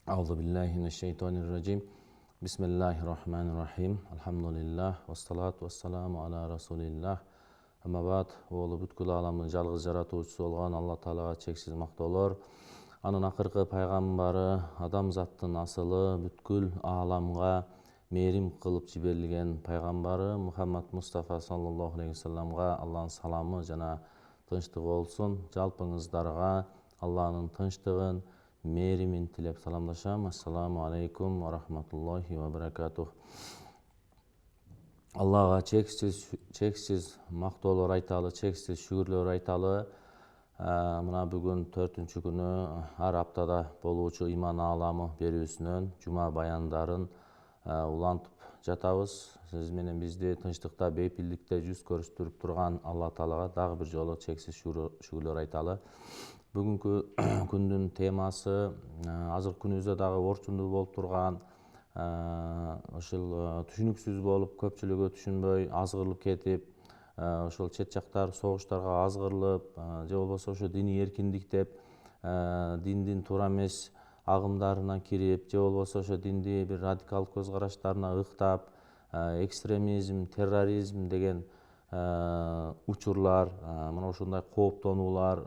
أعوذ بالله من الشيطان الرجيم بسم الله الرحمن الرحيم الحمد لله والصلاة والسلام على رسول الله أما بعد ол бүткүл аламдын жалгыз жаратуучусу болгон Алла Таалага чексиз мактоолор. Анын акыркы пайгамбары, адамзаттын асылы, бүткүл ааламга мээрим кылып жиберилген пайгамбары Мухаммад Мустафа саллаллаху алейхи вассаламга Алланын саламы жана тынчтыгы болсун. Жалпыңыздарга Алланын тынчтыгын, мээримин тилеп саламдашам. Ассаламу алейкум ва рахматуллахи ва баракатух. Аллага чексиз мактоолор айталы, чексиз шүгүрлөр айталы. Мына бүгүн 4-чү күнү ар аптада болуучу иман ааламы берүүсүнөн жума баяндарын улантып жатабыз. Сиз менен бизди тынчтыкта, бейпилдикте жүз көрүштүрүп турган Алла Таалага дагы бир жолу чексиз шүгүрлөр айталы. Бүгүнкү күндүн темасы азыркы күнүбүздө дагы орчундуу болуп турган, ушул түшүнүксүз болуп, көпчүлүгү түшүнбөй азгырылып кетип, ошол чет жактар согуштарга азгырылып, же болбосо ошо диний эркиндик деп диндин туура эмес агымдарына кирип, же болбосо ошо динди бир радикалдык көз караштарына ыктап, экстремизм, терроризм деген учурлар, мына ушундай кооптонуулар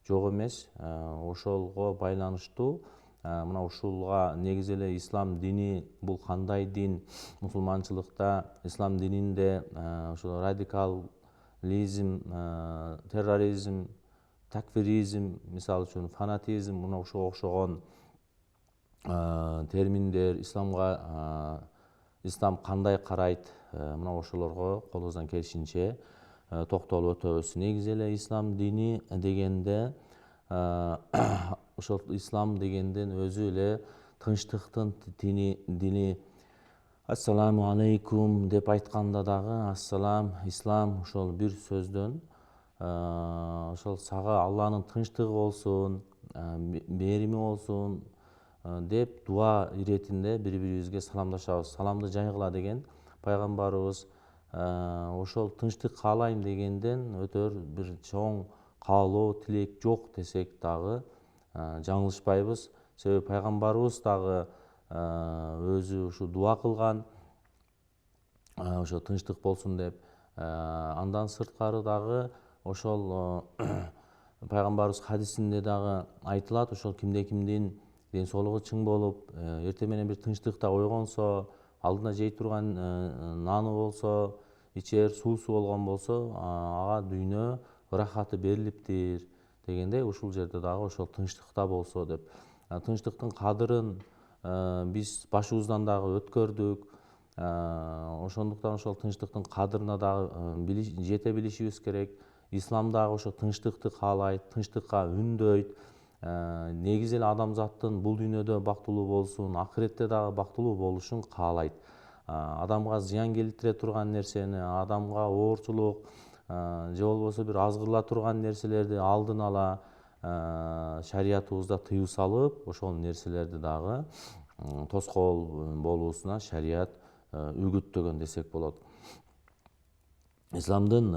жок эмес. Ошолго байланыштуу мына ушулга негиз эле ислам дини бул кандай дин, мусулманчылыкта, ислам дининде ошол радикализм, терроризм, такфиризм, мисалы үчүн фанатизм, мына ошого окшогон терминдер, ислам кандай карайт, мына ошолорго колубуздан келишинче токтолуп өтөбүз. Негизи эле ислам дини дегенде ошол ислам дегенден өзү эле тынчтыктын дини. Ассаламу алейкум деп айтканда дагы ассалам, ислам ошол бир сөздөн ошол сага Алланын тынчтыгы болсун, мээрими болсун деп дуа иретинде бири-бирибизге саламдашабыз. Саламды жайгыла деген пайгамбарыбыз ошол тынчтык каалайм дегенден өтөр бир чоң каалоо, тилек жок десек дагы жаңылышпайбыз. Себеби пайгамбарыбыз дагы өзү ушу дуа кылган, ошо тынчтык болсун деп. Андан сырткары дагы ошол пайгамбарыбыз хадисинде дагы айтылат, ошол кимдин ден соолугу чың болуп, эртең менен бир тынчтыкта ойгонсо, алдына жей турган наны болсо, ичер суусу болгон болсо, ага дүйнө ырахаты берилиптир дегенде, ушул жерде дагы ошол тынчтыкта болсо деп. Тынчтыктын кадырын биз башыбыздан дагы өткөрдүк. Ошондуктан ошол тынчтыктын кадырына дагы жете билишибиз керек. Ислам дагы ошо тынчтыкты каалайт, тынчтыкка үндөйт. Негизи эле адамзаттын бул дүйнөдө бактылуу болсун, акыретте дагы бактылуу болушун каалайт. Адамга зыян келтире турган нерсени, адамга оорчулук же болбосо бир азгырыла турган нерселерди алдын ала шариятыбызда тыюу салып, ошол нерселерди дагы тоскоол болуусуна шарият үгүттөгөн десек болот. Исламдын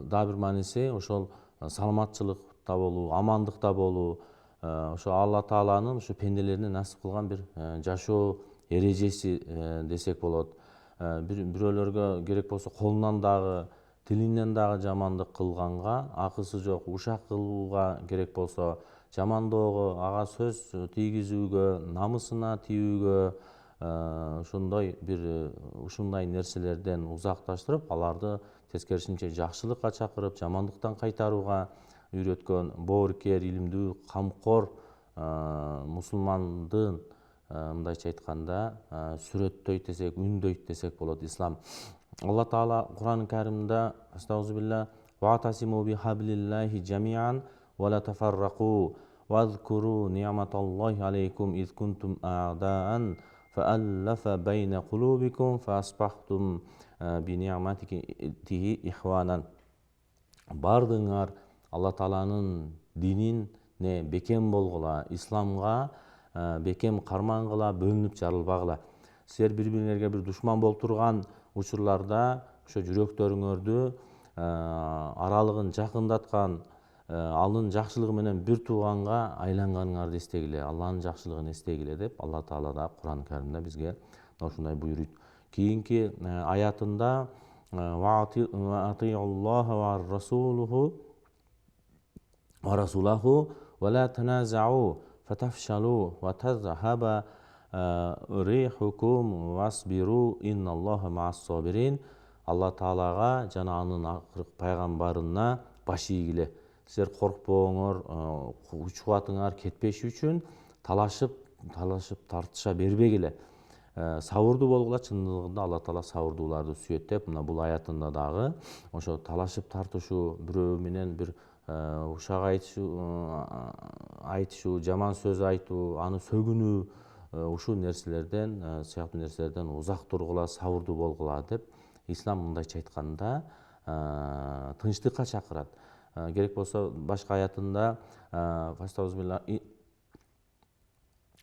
дагы бир мааниси ошол саламатчылыкта болуу, амандыкта болуу, ошо Алла Тааланын ушу пенделерине насип кылган бир жашоо эрежеси десек болот. Бирөөлөргө керек болсо колунан дагы, тилинен дагы жамандык кылганга акысы жок, ушак кылууга керек болсо жамандоого, ага сөз тийгизүүгө, намысына тийүүгө, ушундай нерселерден узакташтырып, аларды тескерисинче жакшылыкка чакырып, жамандыктан кайтарууга үйрөткөн боорукер, илимдүү, камкор мусулмандын мындайча айтканда сүрөттөйт десек, үндөйт десек болот ислам. Алла Таала Кур'ан-ы Каримде астагфирулlah ва'тасиму бихаблиллахи жамиан ва ла тафаррaqu вазкуру ни'маталлахи алейкум из кунтум а'даан фааллафа байна кулубикум фаасбахтум бини'матихи ихванан. Бардыңар Алла Тааланын динине бекем болгула, исламга бекем кармангыла, бөлүнүп жарылбагыла. Силер бири-бириңерге бир душман болуп турган учурларда ошо жүрөктөрүңөрдү аралыгын жакындаткан анын жакшылыгы менен бир тууганга айланганыңарды эстегиле, Алланын жакшылыгын эстегиле деп Алла Таала да Кур'ан Каримде бизге ушундай буйруйт. Кийинки аятында ва атиуллаха ва расулаху ва ла таназау фатафшалу ва тазхаба рихукум васбиру инналлаха маас-сабирин. Алла Таалага жана анын акыркы пайгамбарына баш ийгиле. Силер коркпоңор, күч кубатыңар кетпеш үчүн талашып тартыша бербегиле. Сабырдуу болгула, чындыгында Алла Таала сабырдууларды сүйөт деп, мына бул аятында дагы ошо талашып тартышуу, бирөө менен бир ушак айтышуу, жаман сөз айтуу, аны сөгүнүү, ушул нерселерден, сыяктуу нерселерден узак тургула, сабырдуу болгула деп ислам мындайча айтканда тынчтыкка чакырат. Керек болсо башка аятында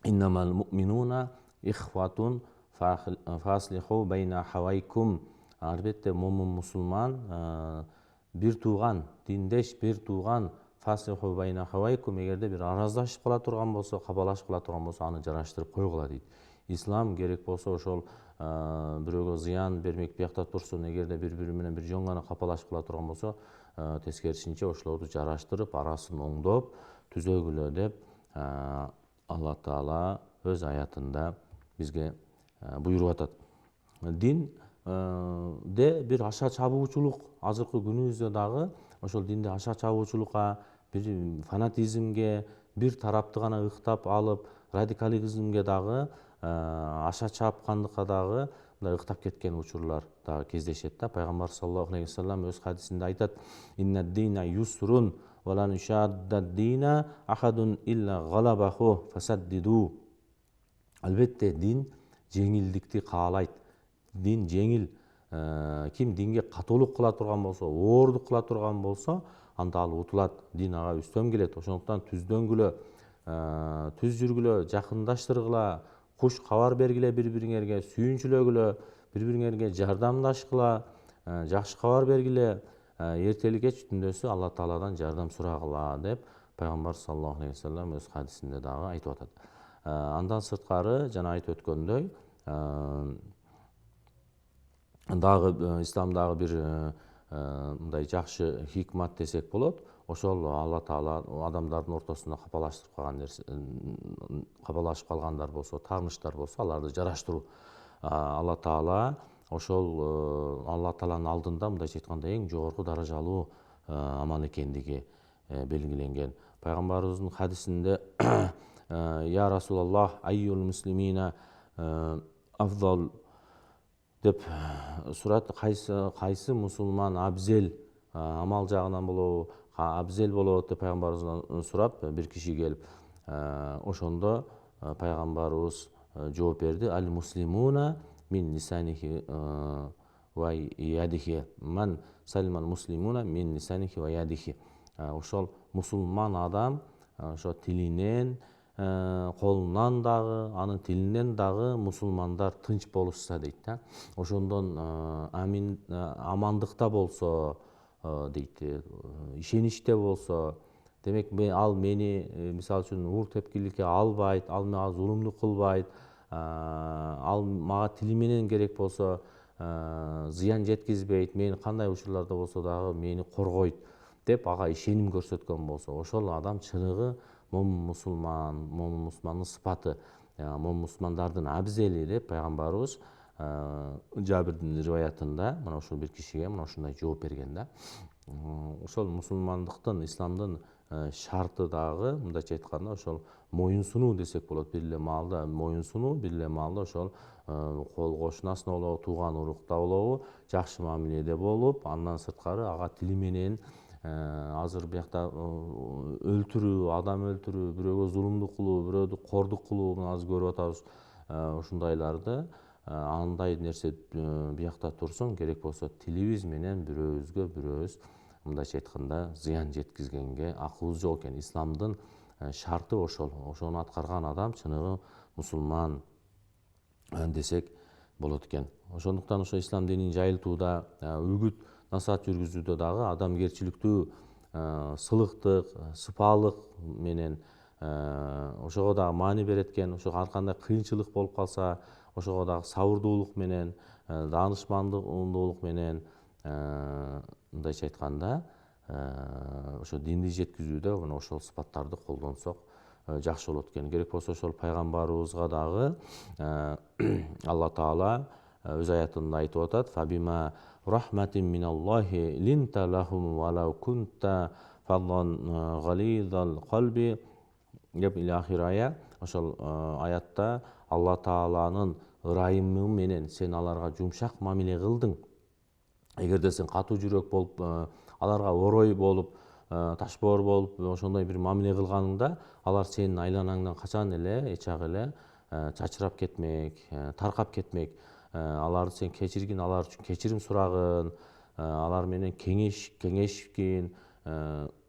иннамал муъминуна ихватун фаслиху байна хавайкум. Албетте момун мусулман бир тууган, диндеш бир тууган, фаслиху байна хавайкум, эгерде бир араздашып кала турган болсо, кабалашып кала турган болсо, аны жараштырып койгула дейт. Ислам керек болсо ошол бирөөгө зыян бермек биякта турсун, эгерде бири менен бир жөн гана капалашып кала турган болсо, тескерисинче ошолорду жараштырып, арасын оңдоп түзөгүлө деп Алла Таала өз аятында бизге буйруп атат. Динде бир аша чабуучулук азыркы күнүбүздө дагы ошол динде аша чабуучулукка, бир фанатизмге, бир тарапты гана ыктап алып, радикализмге дагы, аша чапкандыкка дагы мындай ыктап кеткен учурлар дагы кездешет да. Пайгамбар саллаллаху алейхи вассалам өз хадисинде айтат: "Иннад-дина юсрун ва лан юшаддад-дина ахадун илля галабаху фасаддиду". Албетте дин жеңилдикти каалайт. Дин жеңил. Ким динге катуулук кыла турган болсо, оордук кыла турган болсо, анда ал утулат. Дин ага үстөм келет. Ошондуктан түздөнгүлө, түз жүргүлө, жакындаштыргыла, куш кабар бергиле бири-бириңерге, сүйүнчүлөгүлө, бири-бириңерге жардамдашкыла, жакшы кабар бергиле, эртели кеч түндөсү Алла Тааладан жардам сурагыла деп Пайгамбар саллаллаху алейхи вассалам өз хадисинде дагы айтып атат. Андан сырткары жана айтып өткөндөй, дагы исламдагы бир мындай жакшы хикмат десек болот. Ошол Алла Таала адамдардын ортосунда капалашып калгандар болсо, тааныштар болсо, аларды жараштыруу. Алла Таала ошол Алла Тааланын алдында мындайча айтканда эң жогорку даражалуу амал экендиги белгиленген. Пайгамбарыбыздын хадисинде "Я Расулаллах, айюл муслимина афдал" деп сурат. Кайсы мусулман абзел, амал жагынан болобу, абзел болот деп пайгамбарыбыздан сурап, бир киши келип, ошондо пайгамбарыбыз жооп берди: "Ал муслимуна мин лисанихи ва ядихи, ман салимал муслимуна мин лисанихи ва ядихи". Ошол мусулман адам ошо тилинен, колунан дагы, анын тилинен дагы мусулмандар тынч болушса дейт да. Ошондон амандыкта болсо дейт, ишеничте болсо, демек ал мени мисалы үчүн уур тепкиликке албайт, ал мага зулумдук кылбайт, ал мага тили менен керек болсо зыян жеткизбейт, мени кандай учурларда болсо дагы мени коргойт деп ага ишеним көрсөткөн болсо, ошол адам чыныгы момун мусулмандын сыпаты, момун мусулмандардын абзели деп пайгамбарыбыз Жабирдин риваятында мына ошол бир кишиге мына ушундай жооп берген да. Ошол мусулмандыктын, исламдын шарты дагы мындайча айтканда ошол моюн сунуу десек болот. Бир эле маалда моюн сунуу, бир эле маалда ошол кол кошунасына болобу, тууган урукта болобу, жакшы мамиледе болуп, андан сырткары ага тили менен азыр биякта өлтүрүү, адам өлтүрүү, бирөөгө зулумдук кылуу, бирөөдү кордук кылуу, мына азыр көрүп атабыз ушундайларды. Андай нерсе биякта турсун, керек болсо тилибиз менен бирөөбүз мындайча айтканда зыян жеткизгенге акыбыз жок экен. Исламдын шарты ошол. Ошону аткарган адам чыныгы мусулман десек болот экен. Ошондуктан ошо ислам динин жайылтууда, үгүт насаат жүргүзүүдө дагы адамгерчиликтүү сылыктык, сыпаалык менен ошого дагы маани берет экен. Ошо ар кандай кыйынчылык болуп калса, ошого дагы сабырдуулук менен, даанышмандуулук менен, мындайча айтканда, ошо динди жеткизүүдө мына ошол сыпаттарды колдонсок жакшы болот экен. Керек болсо ошол пайгамбарыбызга дагы Алла Таала өз аятында айтып атат: "Фабима рахматин миналлахи линта лахум валау кунта фаддан галидал қалби" деп ахир ая. Ошол аятта Алла Тааланын ырайымы менен сен аларга жумшак мамиле кылдың. Эгерде сен катуу жүрөк болуп, аларга орой болуп, ташбоор болуп, ошондой бир мамиле кылганыңда, алар сенин айланаңдан качан эле эч ак эле чачырап кетмек, таркап кетмек. Аларды сен кечиргин, алар үчүн кечирим сурагын, алар менен кеңешкин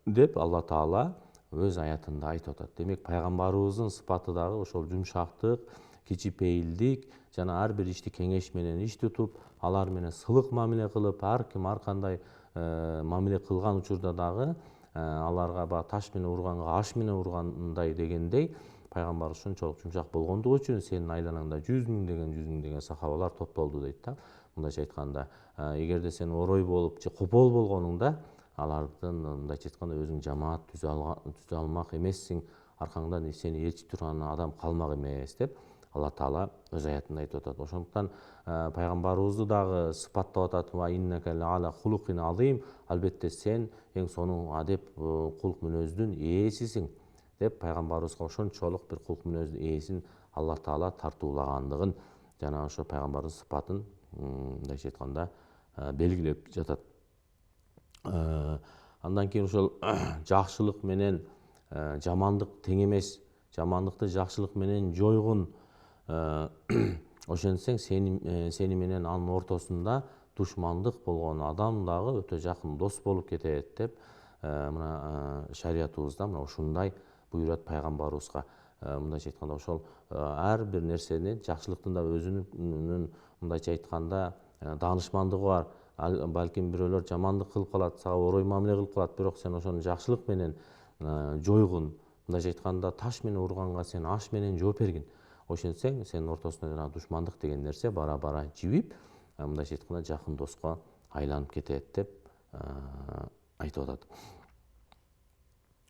деп Алла Таала өз аятында айтып атат. Демек пайгамбарыбыздын сыпаты дагы ошол жумшактык, кичипейилдик жана ар бир ишти кеңеш менен иш тутуп, алар менен сылык мамиле кылып, ар ким ар кандай мамиле кылган учурда дагы аларга баягы таш менен урганга аш менен ургандай дегендей, пайгамбар ушунчолук жумшак болгондугу үчүн сенин айланаңда 100 000 деген сахабалар топтолду дейт да. Мындайча айтканда, эгерде сен орой болуп же копол болгонуңда, алардын мындайча айтканда өзүң жамаат түзө алмак эмессиң, аркаңдан сени ээрчи турган адам калмак эмес деп Алла Таала өз аятында айтып атат. Ошондуктан пайгамбарыбызды дагы сыпаттап атат: "Ва иннака ла хулукин азим", албетте сен эң сонун адеп, кулк мүнөздүн ээсисиң деп пайгамбарыбызга ошончолук бир кулк мүнөздүн ээсин Алла Таала тартуулагандыгын жана ошо пайгамбардын сыпатын мындайча айтканда белгилеп жатат. Андан кийин ошол жакшылык менен жамандык тең эмес, жамандыкты жакшылык менен жойгун. Ошентсең сени менен анын ортосунда душмандык болгон адам дагы өтө жакын дос болуп кетет деп мына шариятыбызда мына ушундай буйрат пайгамбарыбызга. Мындайча айтканда ошол ар бир нерсени, жакшылыктын да өзүнүн мындайча айтканда даанышмандыгы бар. Балким бирөөлөр жамандык кылып калат, сага орой мамиле кылып калат, бирок сен ошону жакшылык менен жойгун. Мындайча айтканда таш менен урганга сен аш менен жооп бергин. Ошентсең сенин ортосуна жана душмандык деген нерсе бара жибип, мындайча айтканда жакын доско айланып кетет деп айтып атат.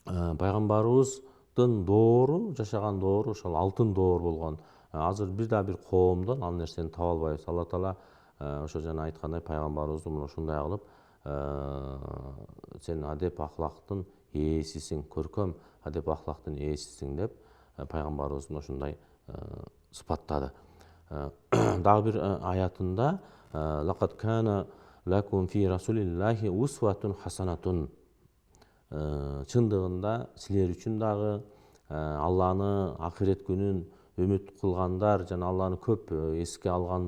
Пайгамбарыбыздын доору, жашаган доору ошол алтын доор болгон. Азыр бир коомдон ал нерсени таба албайбыз. Алла Таала ошо жана айткандай пайгамбарыбызды мына ушундай кылып, сен адеп ахлактын ээсисиң, көркөм адеп ахлактын ээсисиң деп пайгамбарыбыздын ошундай сыпаттады. Дагы бир аятында лакад кана лакум фи расулиллахи усватун хасанатун. Чындыгында силер үчүн дагы Алланы акырет күнүн үмүт кылгандар жана Алланы көп эске алган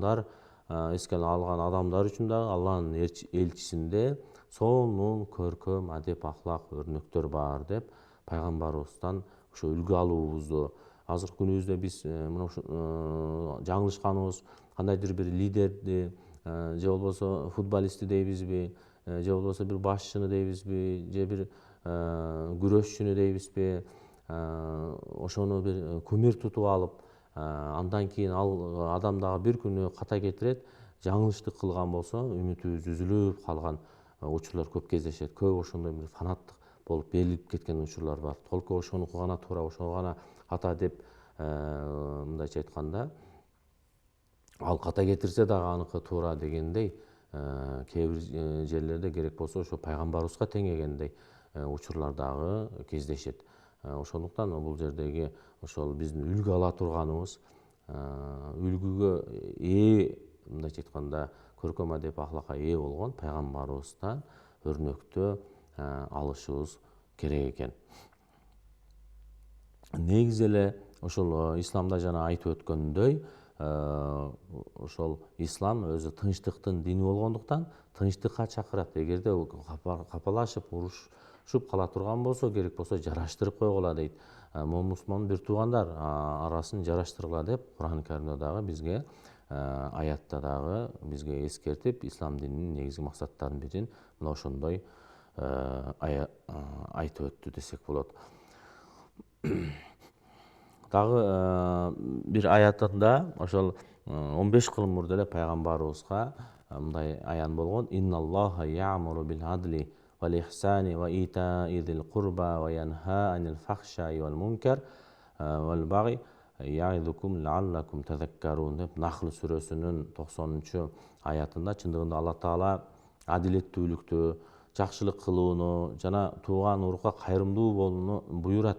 адамдар үчүн дагы Алланын элчисинде сонун көркөм адеп ахлак өрнөктөр бар деп пайгамбарыбыздан ошо үлгү алуубузду, азыркы күнүбүздө биз мына жаңылышканыбыз кандайдыр бир лидерди же болбосо футболистти дейбизби, же болбосо бир башчыны дейбизби, же бир күрөшчүнү дейбизби, ошону бир кумир тутуп алып, андан кийин ал адам дагы бир күнү ката кетирет, жаңылыштык кылган болсо үмүтүбүз үзүлүп калган учурлар көп кездешет. Көп ошондой бир фанаттык болуп берилип кеткен учурлар бар. Толку ошонуку гана туура, ошого гана ката деп мындайча айтканда, ал ката кетирсе дагы аныкы туура дегендей кээ бир жерлерде керек болсо ошо пайгамбарыбызга теңегендей учурлар дагы кездешет. Ошондуктан бул жердеги ошол биздин үлгү ала турганыбыз, үлгүгө ээ, мындайча айтканда көркөм адеп ахлакка ээ болгон пайгамбарыбыздан өрнөктөө алышыбыз керек экен. Негизи эле ошол исламда жана айтып өткөндөй, ошол ислам өзү тынчтыктын дини болгондуктан тынчтыкка чакырат. Эгерде капалашып, урушуп кала турган болсо, керек болсо жараштырып койгула дейт. Момусман бир туугандар арасын жараштыргыла деп Кур'ан Каримде дагы бизге аятта дагы бизге эскертип, ислам дининин негизги максаттарынын бирин мына ошондой айтып өттү десек болот. Дагы бир аятында ошол 15 кыл мурда эле пайгамбарыбызга мындай аян болгон: «Инналлаха я'муру бил адли вал ихсани ва ита'i зил курба ва янха анил фахшаи вал мункар вал баги я'изукум лааллакум тазаккарун» деп Нахл сүрөсүнүн 90 аятында чындыгында Алла Таала адилеттүүлүктү, жакшылык кылууну жана тууган урукка кайрымдуу болууну буйрат.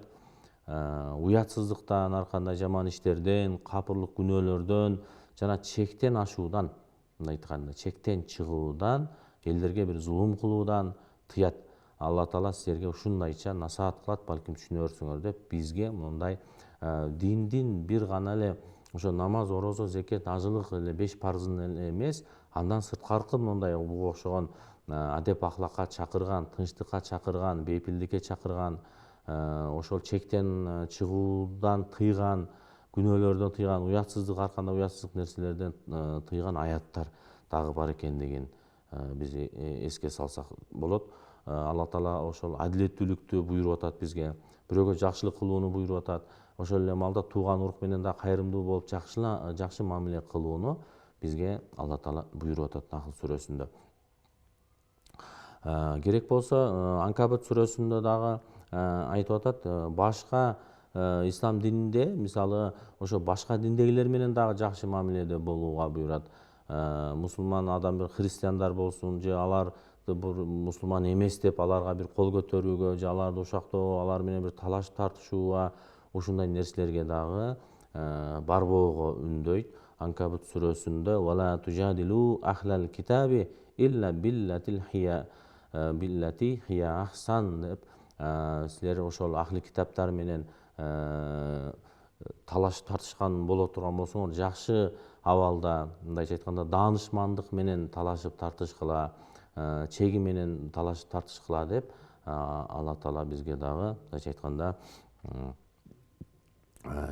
Уятсыздыктан, ар кандай жаман иштерден, капырлык күнөөлөрдөн жана чектен ашуудан, мындай айтканда чектен чыгуудан, элдерге бир зулум кылуудан тыят. Алла Таала силерге ушундайча насаат кылат, балким түшүнөрсүңөр деп бизге мындай диндин бир гана эле ошо намаз, орозо, зекет, ажылык эле 5 парызын эле эмес, андан сырткаркы мындай буга окшогон адеп ахлакка чакырган, тынчтыкка чакырган, бейпилдикке чакырган, ошол чектен чыгуудан тыйган, күнөөлөрдөн тыйган, уятсыздык, ар кандай уятсыздык нерселерден тыйган аяттар дагы бар экендигин биз эске салсак болот. Алла Таала ошол адилеттүүлүктү буйруп атат бизге, бирөөгө жакшылык кылууну буйруп атат. Ошол эле маалда тууган урук менен да кайрымдуу болуп жакшы мамиле кылууну бизге Алла Таала буйруп атат Нахл сүрөсүндө. Керек болсо Анкабут сүрөсүндө дагы айтып атат, башка ислам дининде мисалы ошо башка диндегилер менен дагы жакшы мамиледе болууга буйрат. Мусулман адам, бир христиандар болсун же алар мусулман эмес деп аларга бир кол көтөрүүгө же аларды ушактоого, алар менен бир талаш тартышууга, ушундай нерселерге дагы барбоого үндөйт. Анкабут сүрөсүндө «Вала тужадилу ахлал китаби илля биллати хия ахсан» деп силер ошол ахли китаптар менен талаш тартышкан боло турган болсоңор, жакшы абалда, мындайча айтканда даанышмандык менен талашып тартышкыла, чеги менен талашып тартышкыла деп Алла Таала бизге дагы мындайча айтканда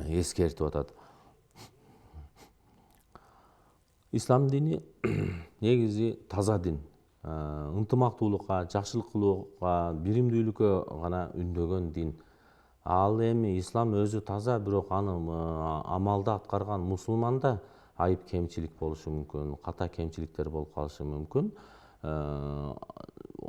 эскертип атат. Ислам дини негизи таза дин, ынтымактуулукка, жакшылык кылууга, биримдүүлүккө гана үндөгөн дин. Ал эми ислам өзү таза, бирок аны амалда аткарган мусулманда айып кемчилик болушу мүмкүн, ката кемчиликтер болуп калышы мүмкүн.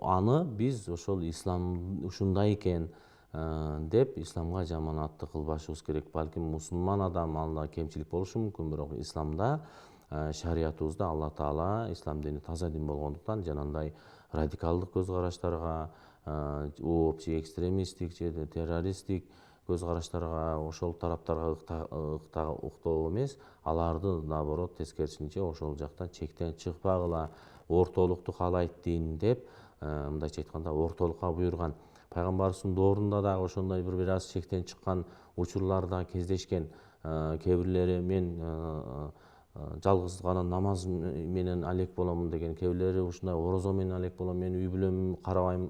Аны биз ошол ислам ушундай экен деп исламга жаманатты кылбашыбыз керек. Балким мусулман адам анда кемчилик болушу мүмкүн, бирок исламда, шариятыбызда Алла Таала ислам дини таза дин болгондуктан жанагындай радикалдык көз караштарга, вообще экстремисттик же террористтик көз караштарга, ошол тараптарга уктоо эмес, аларды наоборот тескерисинче ошол жактан чектен чыкпагыла, ортолукту каалайт дин деп мындайча айтканда ортолукка буйруган. Пайгамбарыбыздын доорунда дагы ошондой бир аз чектен чыккан учурлар да кездешкен. Кээ бирлери мен жалгыз гана намаз менен алек боломун деген, кээ бирлери ушундай орозо менен алек болом, мен үй бүлөм карабайм,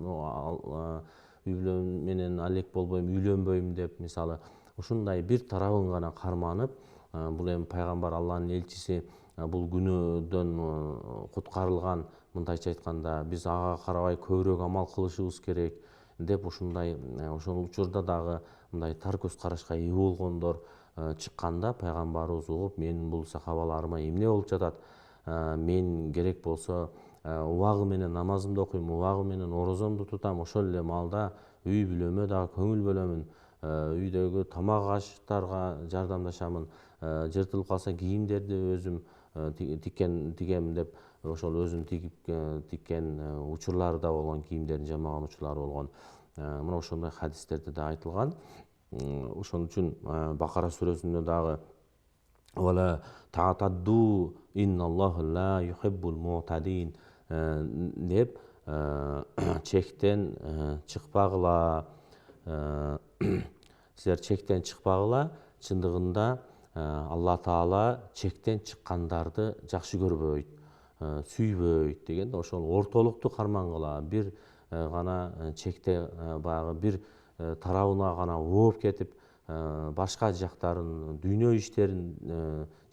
үй бүлөм менен алек болбойм, үйлөнбөйм деп мисалы ушундай бир тарабын гана карманып, бул эми пайгамбар Алланын элчиси бул күнөөдөн куткарылган, мындайча айтканда биз ага карабай көбүрөөк амал кылышыбыз керек деп ушундай ошол учурда дагы мындай тар көз карашка ээ болгондор чыкканда пайгамбарыбыз угуп, менин бул сахабаларыма эмне болуп жатат, мен керек болсо убагы менен намазымды окуйм, убагы менен орозомду тутам, ошол эле маалда үй бүлөмө дагы көңүл бөлөмүн, үйдөгү тамак аштарга жардамдашамын, жыртылып калса кийимдерди өзүм тигем деп ошол өзүм тиккен учурлары да болгон, кийимдерин жамаган учурлары болгон. Мына ошондой хадистерде да айтылган. Ошон үчүн Бакара сүрөсүндө дагы «Вала таатадду инналлаха ла юхиббул муътадин» деп чектен чыкпагыла, силер чектен чыкпагыла, чындыгында Алла Таала чектен чыккандарды жакшы көрбөйт, сүйбөйт деген. Ошол ортолукту кармангыла, бир гана чекте баягы бир тарабына гана ооп кетип, башка жактарын, дүйнө иштерин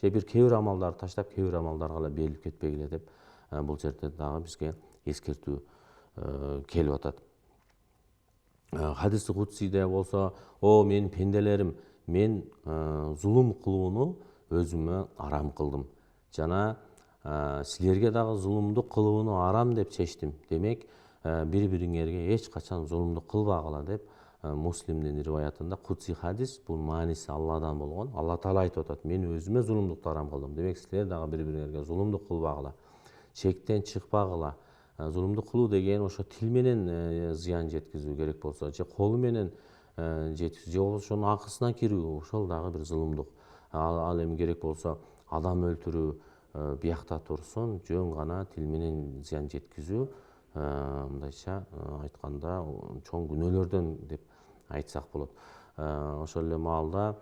же бир кээ бир амалдарды таштап, кээ бир амалдарга эле берилип кетпегиле деп бул жерде дагы бизге эскертүү келип атат. Хадис кудсиде болсо, о менин пенделерим, мен зулум кылууну өзүмө арам кылдым жана силерге дагы зулумдук кылууну арам деп чечтим. Демек, бири бириңерге эч качан зулумдук кылбагыла деп Муслимдин риваятында кудси хадис, бул мааниси Алладан болгон. Алла Таала айтып атат: мен өзүмө зулумдукту арам кылдым. Демек, силер дагы бири бириңерге зулумдук кылбагыла, чектен чыкпагыла. Зулумдук кылуу деген ошо тил менен зыян жеткизүү керек болсо, же колу менен жеткизүү, же болбосо ошонун акысына кирүү, ошол дагы бир зулумдук. Ал эми керек болсо адам өлтүрүү биякта турсун, жөн гана тил менен зыян жеткизүү, мындайча айтканда чоң күнөөлөрдөн деп айтсак болот. Ошол эле маалда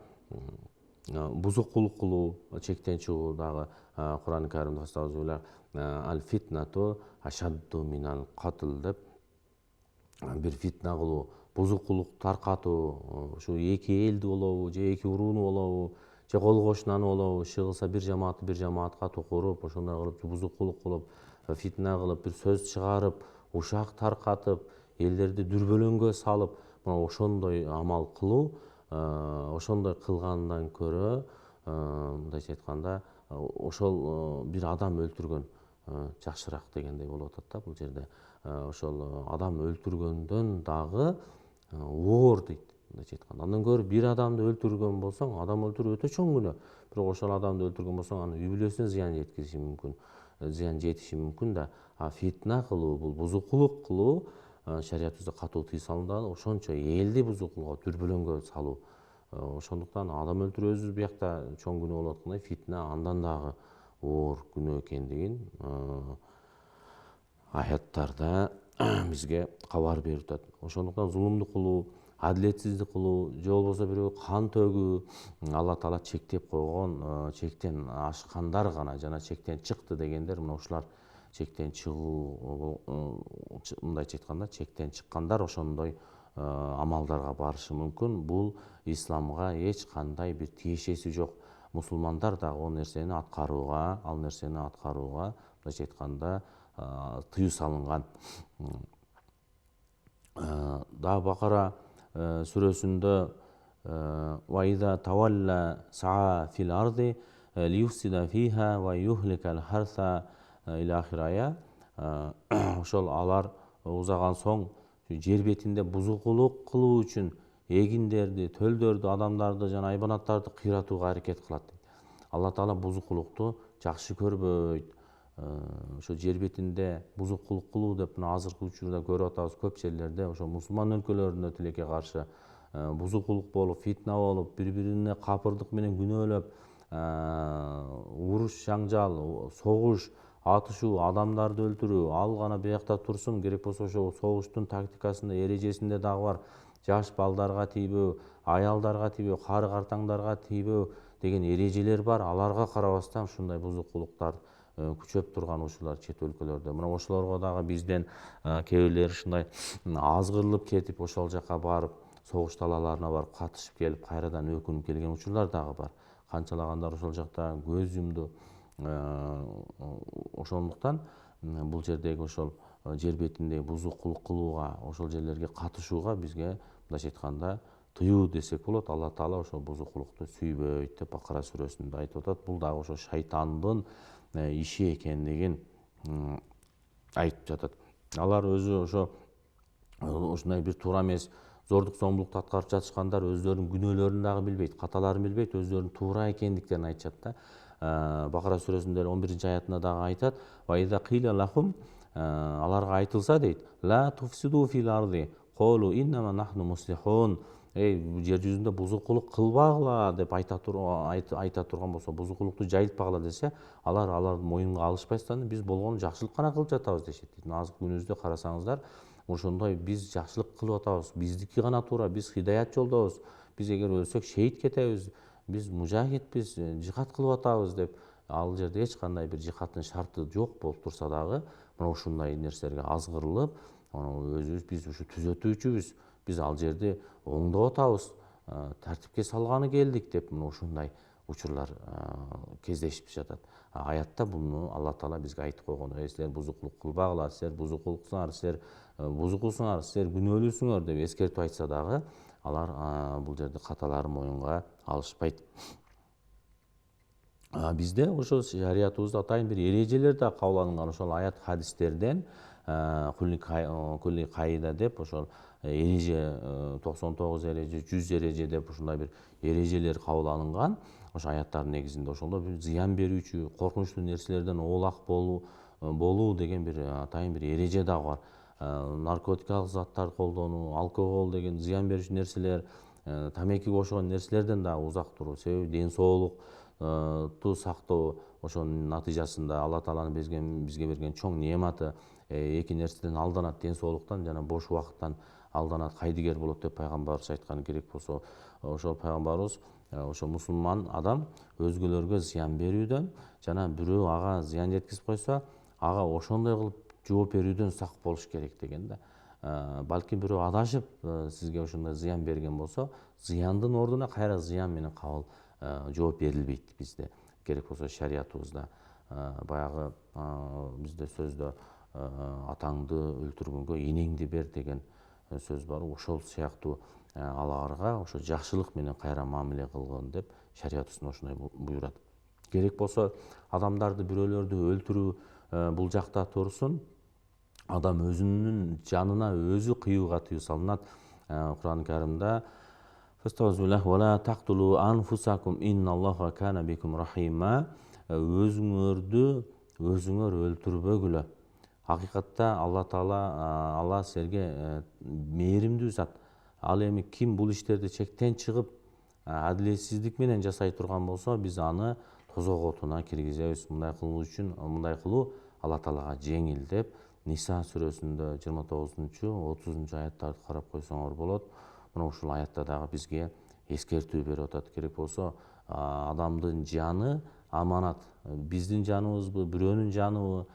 бузукулук кылуу, чектен чыгуу дагы Кур'ан-ы Каримде аль фитнату ашадду минал катл деп, бир фитна кылуу, бузукулук таркатуу, ушу эки элди болобу, же эки урууну болобу, же кол кошунаны болобу, иши кылса бир жамаатка токуруп, ошондой кылып бузукулук кылып, фитна кылып, бир сөз чыгарып, ушак таркатып, элдерди дүрбөлөңгө салып, мына ошондой амал кылуу, ошондой кылгандан көрө, мындайча айтканда, ошол бир адам өлтүргөн жакшыраак дегендей болуп атат да бул жерде. Ошол адам өлтүргөндөн дагы оор дейт, мындайча айтканда. Андан көрө бир адамды өлтүргөн болсоң, адам өлтүрүү өтө чоң күнөө. Бирок ошол адамды өлтүргөн болсоң, анын үй бүлөсүнө зыян жетиши мүмкүн да. Фитна кылуу, бул бузукулук кылуу шариятыбызда катуу тыюу салынган, ошончо элди бузукулукка, дүрбөлөңгө салуу. Ошондуктан адам өлтүрүү өзү биякта чоң күнөө болуп аткандай, фитна андан дагы оор күнөө экендигин аяттарда бизге кабар берип атат. Ошондуктан зулумдук кылуу, адилетсиздик кылуу, же болбосо бирөө кан төгүү, Алла Таала чектеп койгон, чектен ашкандар гана жана чектен чыкты дегендер, мына ушулар чектен чыгуу, мындайча айтканда, чектен чыккандар ошондой амалдарга барышы мүмкүн. Бул исламга эч кандай бир тиешеси жок. Мусулмандар дагы ал нерсени аткарууга, мындайча айтканда, тыюу салынган. Да Бакара сүрөсүндө ваида тавалла саа фил арди лиюфсида фиха ва юхликал харса ил ахирая. Ошол алар узаган соң жер бетинде бузукулук кылуу үчүн эгиндерди, төлдөрдү, адамдарды жана айбанаттарды кыйратууга аракет кылат. Алла Таала бузукулукту жакшы көрбөйт. Ошо жер бетинде бузукулук кылуу деп мына азыркы учурда көрүп атабыз, көп жерлерде ошо мусулман өлкөлөрүндө тилекке каршы бузукулук болуп, фитна болуп, бири-бирине капырдык менен күнөөлөп, уруш, жаңжал, согуш, атышуу, адамдарды өлтүрүү, ал гана биякта турсун. Керек болсо ошо согуштун тактикасында, эрежесинде дагы бар. Жаш балдарга тийбөө, аялдарга тийбөө, кары картаңдарга тийбөө деген эрежелер бар. Аларга карабастан ушундай бузукулуктар күчөп турган ушулар чет өлкөлөрдө. Мына ошолорго дагы бизден кээ бирлери ушундай азгырылып кетип, ошол жака барып, согуш талааларына барып катышып келип, кайрадан өкүнүп келген учурлар дагы бар. Канчалагандар ошол жакта көз жумду. Ошондуктан бул жердеги ошол жер бетинде бузукулук кылууга, ошол жерлерге катышууга бизге мындайча айтканда тыюу десек болот. Алла Таала ошол бузукулукту сүйбөйт деп Бакара сүрөсүндө айтып атат. Бул дагы ошо шайтандын иши экендигин айтып жатат. Алар өзү ошо ушундай бир туура эмес зордук зомбулукту аткарып жатышкандар өздөрүнүн күнөөлөрүн дагы билбейт, каталарын билбейт, өздөрүнүн туура экендиктерин айтышат да. Бакара сүрөсүндө 11-аятында дагы айтат: "Ваида киля лахум", аларга айтылса дейт: "Ла туфсиду фил арди, колу иннама нахну муслихун". Жер жүзүндө бузукулук кылбагыла деп айта турган болсо, бузукулукту жайылтпагыла десе, алар моюнга алышпастан биз болгону жакшылык гана кылып жатабыз дешет дейт. Азыркы күнүбүздө карасаңыздар, ошондой биз жакшылык кылып атабыз, биздики гана туура, биз хидаят жолдобуз, биз эгер өлсөк шейит кетебиз, биз мужахидбиз, жихад кылып атабыз деп, ал жерде эч кандай бир жихадтын шарты жок болуп турса дагы, мына ушундай нерселерге азгырылып, өзүбүз биз ушу түзөтүүчүбүз, биз ал жерди оңдоп атабыз, тартипке салганы келдик деп, мына ушундай учурлар кездешип жатат. Аятта буну Алла Таала бизге айтып койгон: силер бузукулук кылбагыла, силер бузукулук кылсаңар, силер бузукусуңар, силер күнөөлүүсүңөр деп эскертип айтса дагы, алар бул жерде каталарын моюнга алышпайт. Бизде ошо шариятыбызда атайын бир эрежелер да кабыл алынган. Ошол аят хадистерден кулли кайда деп ошол эреже 99 эреже, 100 эреже деп ушундай бир эрежелер кабыл алынган. Ошо аяттардын негизинде ошолдо бир зыян берүүчү, коркунучтуу нерселерден оолак болуу деген бир атайын бир эреже дагы бар. Наркотикалык заттарды колдонуу, алкогол деген зыян берүүчү нерселер, тамекиге окшогон нерселерден дагы узак туруу. Себеби ден соолукту сактоо, ошонун натыйжасында Алла Тааланын бизге берген чоң неаматы. Эки нерседен алданат: ден соолуктан жана бош убакыттан алданат, кайдыгер болот деп пайгамбарыбыз айткан. Керек болсо ошол пайгамбарыбыз ошо мусулман адам өзгөлөргө зыян берүүдөн жана бирөө ага зыян жеткизип койсо, ага ошондой кылып жооп берүүдөн сак болуш керек деген да. Балки бирөө адашып сизге ошондой зыян берген болсо, зыяндын ордуна кайра зыян менен кабыл жооп берилбейт бизде. Керек болсо шариятыбызда баягы бизде сөздө атаңды өлтүргөнгө энеңди бер деген сөз бар. Ошол сыяктуу аларга ошо жакшылык менен кайра мамиле кылгын деп шариятыбыз ошондой буйрат. Керек болсо адамдарды, бирөөлөрдү өлтүрүү бул жакта турсун, адам өзүнүн жанына өзү кыюуга тыюу салынат. Кур'ан Каримде өзүңөрдү өзүңөр өлтүрбөгүлө. Hakikatta Алла Таала, Алла силерге мээримдүү зат. Ал эми ким бул иштерди чектен чыгып адилетсиздик менен жасай турган болсо, биз аны тозок отуна киргизебиз. Мындай кылуу Алла Таалага жеңил деп Ниса сүрөсүндө 29-30 аяттарды карап койсоңор болот. Мына ушул аятта дагы бизге эскертүү берип атат. Керек болсо адамдын жаны аманат. Биздин жаныбызбы, бирөөнүн жаныбы,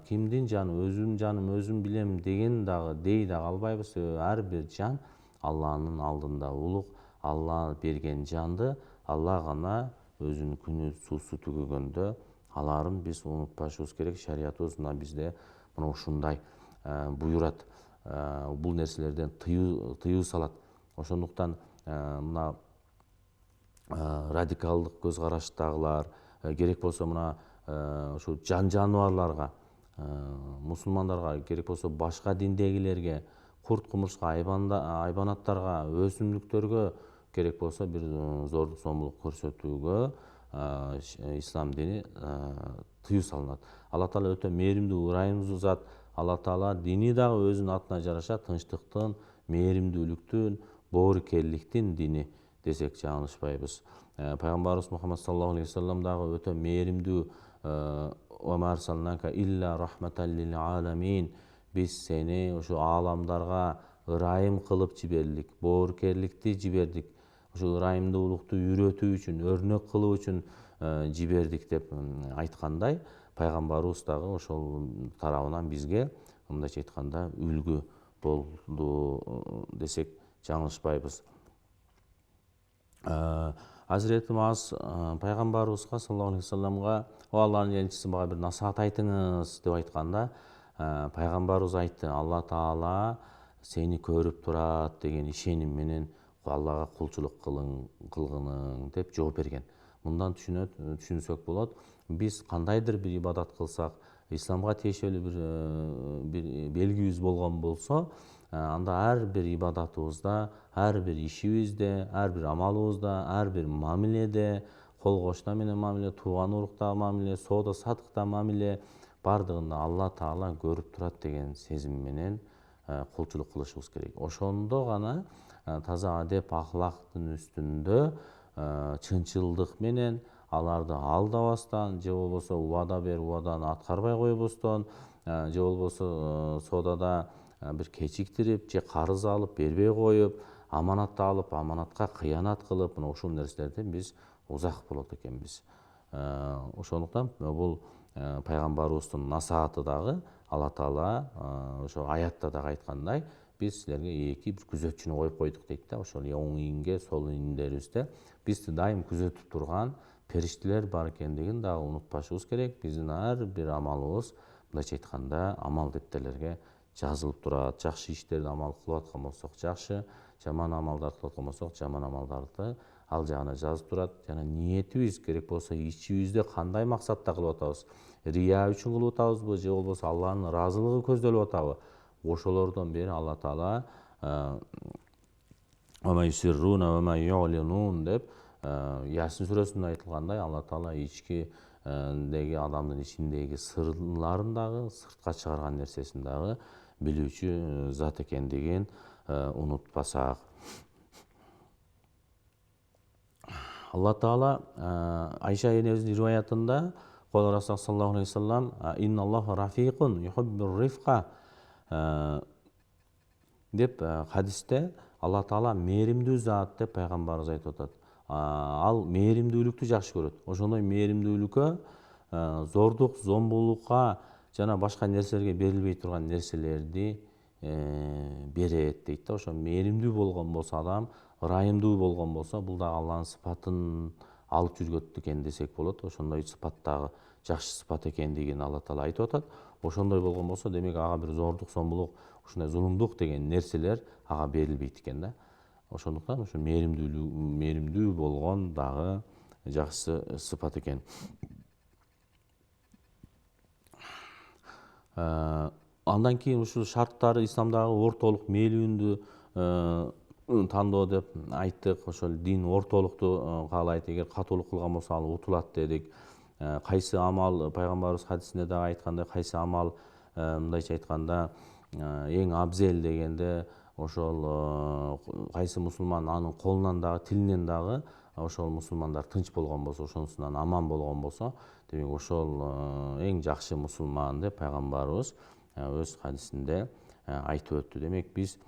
кимдин жаны, өзүмдүн жаным өзүм билем деген дагы дей дагы албайбыз. Ар бир жан Алланын алдында улук. Алла берген жанды Алла гана өзүнүн күнү суусу түгөгөндө аларын биз унутпашыбыз керек. Шариятыбыз мына бизде мына ушундай буйрат. Бул нерселерден тыюу салат. Ошондуктан мына радикалдык көз караштагылар, керек болсо мына ушу жаныбарларга, мусулмандарга, керек болсо башка диндегилерге, курт кумурска, айбанаттарга, өсүмдүктөргө керек болсо бир зордук зомбулук көрсөтүүгө ислам дини тыюу салынат. Алла Таала өтө мээримдүү, ырайымдуу зат. Алла Таала дини дагы өзүнүн атына жараша тынчтыктын, мээримдүүлүктүн, боорукерликтин дини десек жаңылышпайбыз. Пайгамбарыбыз Мухаммад саллаллаху алейхи вассалам дагы өтө мээримдүү: биз сени ушу ааламдарга ырайым кылып жибердик, боорукерликти жибердик, ушу ырайымдуулукту үйрөтүү үчүн, өрнөк кылуу үчүн жибердик деп айткандай, пайгамбарыбыз дагы ошол тарабынан бизге мындайча айтканда үлгү болду десек жаңылышпайбыз. Азирети Муаз пайгамбарыбызга саллаллаху алейхи вассаламга: "О Алланын элчиси, мага бир насаат айтыңыз" деп айтканда, пайгамбарыбыз айтты: "Алла Таала сени көрүп турат деген ишеним менен Аллага кулчулук кылгының" деп жооп берген. Мындан түшүнсөк болот, биз кандайдыр бир ибадат кылсак, исламга тиешелүү бир белгибиз болгон болсо, анда ар бир ибадатыбызда, ар бир ишибизде, ар бир амалыбызда, ар бир мамиледе, кол кошуна менен мамиле, тууган уруктагы мамиле, соода саттыкта мамиле, бардыгында Алла Таала көрүп турат деген сезим менен кулчулук кылышыбыз керек. Ошондо гана таза адеп ахлактын үстүндө чынчылдык менен, аларды алдабастан, же болбосо убада берип убаданы аткарбай койбостон, же болбосо соодада бир кечиктирип же карыз алып бербей коюп, аманатты алып аманатка кыянат кылып, мына ушул нерселерден биз узак болот экенбиз. Ошондуктан бул пайгамбарыбыздын насааты дагы Алла Таала ошо аятта дагы айткандай, Биз силерге эки бир күзөтчүнү коюп койдук дейт да. Ошол оң ийинге, сол ийиндерибизде бизди дайым күзөтүп турган периштелер бар экендигин дагы унутпашыбыз керек. Биздин ар бир амалыбыз мындайча айтканда амал дефтерлерге жазылып турат. Жакшы иштерди амал кылып аткан болсок жакшы, жаман амалдарды кылып аткан болсок жаман амалдарды ал жагына жазып турат. Жана ниетибиз керек болсо ичибизде кандай максатта кылып атабыз? Рия үчүн кылып атабызбы же болбосо Алланын ыраазылыгы көздөлүп атабы? Ошолордон бери Алла Таала деп Ясин сүрөсүндө айтылгандай, Алла Таала ичкидеги адамдын ичиндеги сырларын дагы, сыртка чыгарган нерсесин дагы билүүчү зат экендигин унутпасак. Алла Таала Айша энебиздин риваятында Кол Расул саллаллаху алейхи вассалам инналлаха рафиқун юхиббур рифқа деп хадисте Алла Таала мээримдүү зат деп пайгамбарыбыз айтып атат. Ал мээримдүүлүктү жакшы көрөт. Ошондой мээримдүүлүккө зордук, зомбулукка жана башка нерселерге берилбей турган нерселерди берет дейт да. Ошо мээримдүү болгон болсо адам, ырайымдуу болгон болсо, бул дагы Алланын сыпатын алып жүргөт экен десек болот. Ошондой сыпаттагы жакшы сыпат экендигин Алла Таала айтып атат. Ошондой болгон болсо, демек ага бир зордук, зомбулук, ушундай зулумдук деген нерселер ага берилбейт экен да. Ошондуктан ушу мээримдүү болгон дагы жакшы сыпат экен. Андан кийин ушул шарттары исламдагы ортолук мээлүүндү тандоо деп айттык. Ошол дин ортолукту каалайт. Эгер катуулук кылган болсо ал утулат дедик. Кайсы амал, пайгамбарыбыз хадисинде дагы айткандай, кайсы амал мындайча айтканда эң абзел дегенде, ошол кайсы мусулман анын колунан дагы, тилинен дагы ошол мусулмандар тынч болгон болсо, ошонусунан аман болгон болсо, демек ошол эң жакшы мусулман деп пайгамбарыбыз өз хадисинде айтып өттү. Демек биз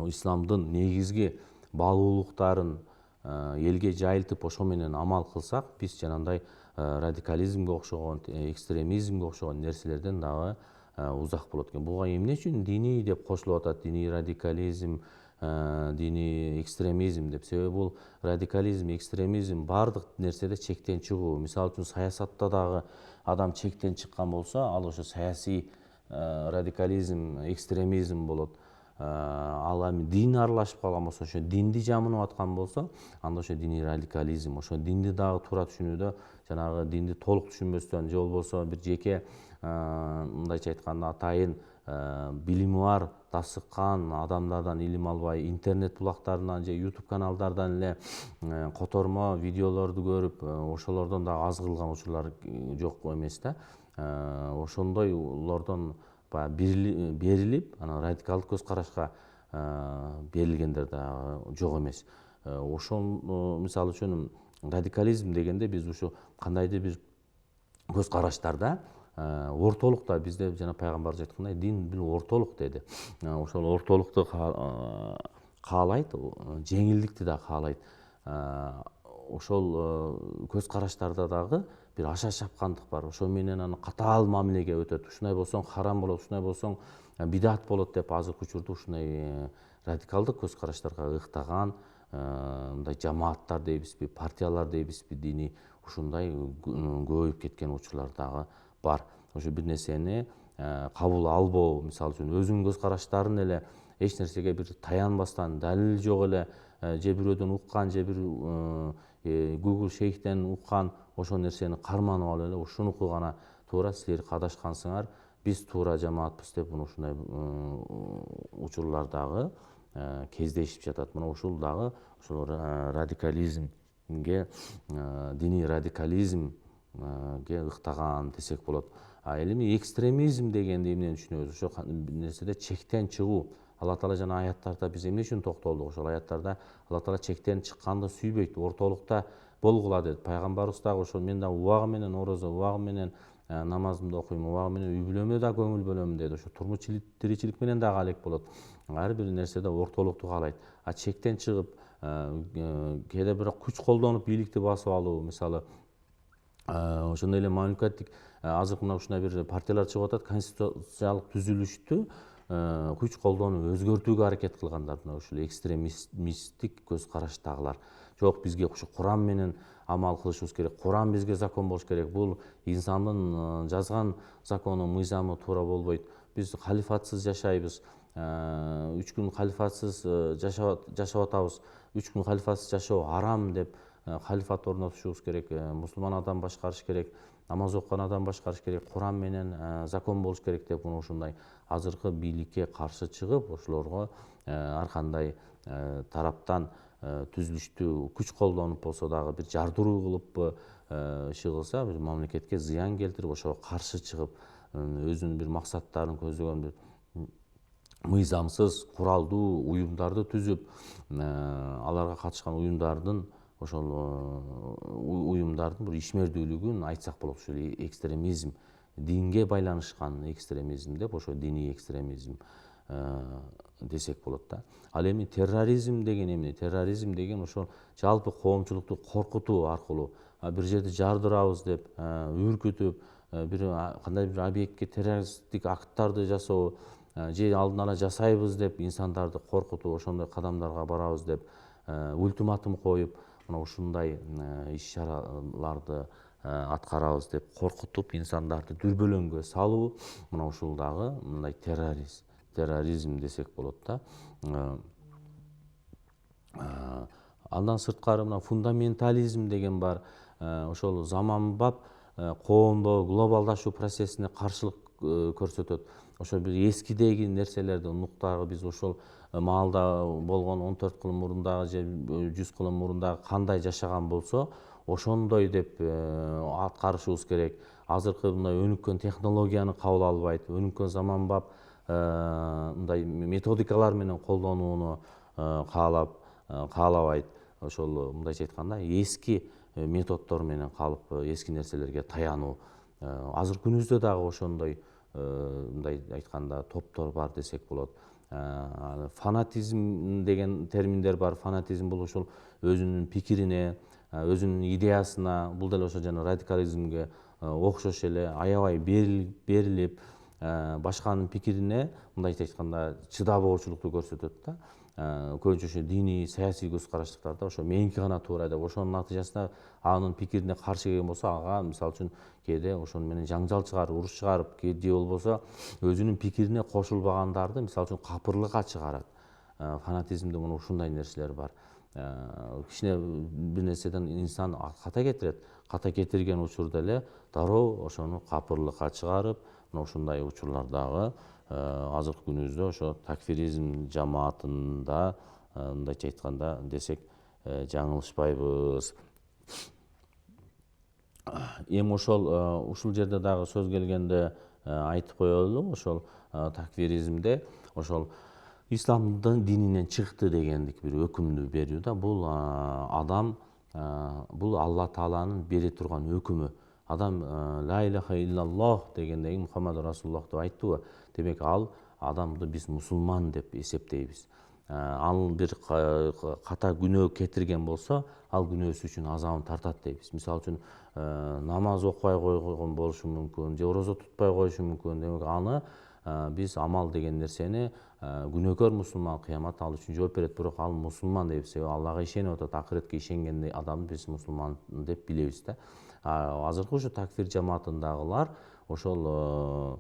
исламдын негизги баалуулуктарын элге жайылтып ошо менен амал кылсак, биз жанагындай радикализмге окшогон, экстремизмге окшогон нерселерден дагы узак болот экен. Буга эмне үчүн диний деп кошулуп атат? Диний радикализм, диний экстремизм деп. Себеби бул радикализм, экстремизм бардык нерседе чектен чыгуу. Мисалы үчүн саясатта дагы адам чектен чыккан болсо, ал ошо саясий радикализм, экстремизм болот. Ал эми дин аралашып калган болсо, ошо динди жамынып аткан болсо, анда ошо диний радикализм. Ошо динди дагы туура түшүнүүдө, жанагы динди толук түшүнбөстөн же болбосо бир жеке мындайча айтканда атайын билими бар, дасыккан адамдардан илим албай, интернет булактарынан же YouTube каналдардан эле котормо видеолорду көрүп, ошолордон дагы азгырылган учурлар жок эмес да. Ошондойлордон берилип, анан радикалдык көз карашка берилгендер дагы жок эмес. Ошол мисалы үчүн радикализм дегенде биз ушу кандайдыр бир көз караштарда ортолукта, бизде жана пайгамбарыбыз айткандай, дин бир ортолук деди. Ошол ортолукту каалайт, жеңилдикти да каалайт. Ошол көз караштарда дагы бир аша чапкандык бар. Ошо менен аны катаал мамилеге өтөт. Ушундай болсоң харам болот, ушундай болсоң бидат болот деп азыркы учурда ушундай радикалдык көз караштарга ыктаган мындай жамааттар дейбизби, партиялар дейбизби, диний ушундай көбөйүп кеткен учурлар дагы бар. Ошо бир нерсени кабыл албоо, мисалы үчүн өзүнүн көз караштарын эле эч нерсеге бир таянбастан, далил жок эле же бирөөдөн уккан, же бир Google шейхтен уккан ошол нерсени карманып алып эле ушунуку гана туура, силер кадашкансыңар, биз туура жамаатпыз деп ушундай учурлар дагы кездешип жатат. Мына ушул дагы ошол радикализмге, диний радикализмге ыктаган десек болот. Эми экстремизм дегенди эмнени түшүнөбүз? Ошо нерседе чектен чыгуу. Алла Таала жана аяттарда биз эмне үчүн токтолдук? Ошол аяттарда Алла Таала чектен чыкканды сүйбөйт, ортолукта болгула деди. Пайгамбарыбыз дагы ошол мен дагы убагы менен орозо, убагы менен намазымды окуйм, убагы менен үй бүлөмө да көңүл бөлөм деди. Ошо турмуш тиричилик менен дагы алек болот. Ар бир нерседе ортолукту каалайт. Чектен чыгып, кээде бирок күч колдонуп бийликти басып алуу, мисалы ошондой эле мамлекеттик азыр мына ушундай бир партиялар чыгып атат, конституциялык түзүлүштү күч колдонуп өзгөртүүгө аракет кылгандар, мына ушул экстремисттик көз караштагылар. Жок, бизге ушу Куран менен амал кылышыбыз керек, Куран бизге закон болуш керек, бул инсандын жазган закону, мыйзамы туура болбойт, биз халифатсыз жашайбыз, 3 күн халифатсыз жашап атабыз, 3 күн халифатсыз жашоо арам деп халифат орнотушубуз керек, мусулман адам башкарыш керек, намаз окуган адам башкарыш керек, Куран менен закон болуш керек деп мына ушундай азыркы бийликке каршы чыгып, ошолорго ар кандай тараптан түзүлүштү күч колдонуп болсо дагы бир жардыруу кылып чыгылса, бир мамлекетке зыян келтирип, ошого каршы чыгып, өзүнүн бир максаттарын көздөгөн бир мыйзамсыз куралдуу уюмдарды түзүп, аларга катышкан уюмдардын ошол уюмдардын бир ишмердүүлүгүн айтсак болот. Ушул экстремизм, динге байланышкан экстремизм деп, ошо диний экстремизм десек болот да. Ал эми терроризм деген эмне? Терроризм деген ошол жалпы коомчулукту коркутуу аркылуу, бир жерди жардырабыз деп үркүтүп, бир кандай бир объектке террористтик акттарды жасоо, же алдын ала жасайбыз деп инсандарды коркутуп, ошондой кадамдарга барабыз деп ультиматум коюп, мына ушундай иш чараларды аткарабыз деп коркутуп, инсандарды дүрбөлөңгө салуу, мына ушул дагы мындай терроризм десек болот да. Андан сырткары мына фундаментализм деген бар, ошол заманбап коомдоо глобалдашуу процессине каршылык көрсөтөт. Ошо бир эскидеги нерселерди унуктагы, биз ошол маалда болгон 14 кылым мурундагы же 100 кылым мурундагы кандай жашаган болсо, ошондой деп аткарышыбыз керек. Азыркы мындай өнүккөн технологияны кабыл албайт, өнүккөн заманбап мындай методикалар менен колдонууну каалабайт. Ошол мындайча айтканда эски методдор менен калып, эски нерселерге таянуу. Азыркы күнүбүздө дагы ошондой мындай айтканда топтор бар десек болот. Фанатизм деген терминдер бар. Фанатизм бул ошол өзүнүн пикирине, өзүнүн идеясына, бул деле ошо жана радикализмге окшош эле аябай берилип, башканын пикирине мындайча айтканда чыдабоочулукту көрсөтөт да. Көбүнчө ошо диний, саясий көз караштыктарда ошо меники гана туура деп, ошонун натыйжасында анын пикирине каршы келген болсо, ага мисалы үчүн кээде ошону менен жаңжал чыгарып, уруш чыгарып, же болбосо өзүнүн пикирине кошулбагандарды мисалы үчүн капырлыкка чыгарат. Фанатизмде мына ушундай нерселер бар. Кичине бир нерседен инсан ката кетирет, ката кетирген учурда эле дароо ошону капырлыкка чыгарып, мына ушундай учурлар дагы азыркы күнүбүздө ошо такфиризм жамаатында мындайча айтканда десек жаңылышпайбыз. Эми ушул жерде дагы сөз келгенде айтып коелу, ошол такфиризмде ошол исламдын дининен чыкты дегендик бир өкүмдү берүү да. Бул адам, бул Алла Тааланын бере турган өкүмү. Адам ла илаха иллаллах дегендеги Мухаммад Расулуллах деп айттыбы. Демек ал адамды биз мусулман деп эсептейбиз. Ал бир ката күнөө кетирген болсо, ал күнөөсү үчүн азабын тартат дейбиз. Мисалы үчүн намаз окубай койгон болушу мүмкүн, же орозо тутпай коюшу мүмкүн. Демек аны биз амал деген нерсени күнөөкөр мусулман, кыяматта ал үчүн жооп берет, бирок ал мусулман дейбиз. Аллага ишенип атат, акыретке ишенген адамды биз мусулман деп билебиз да. Азыркы ушу такфир жамаатындагылар ошол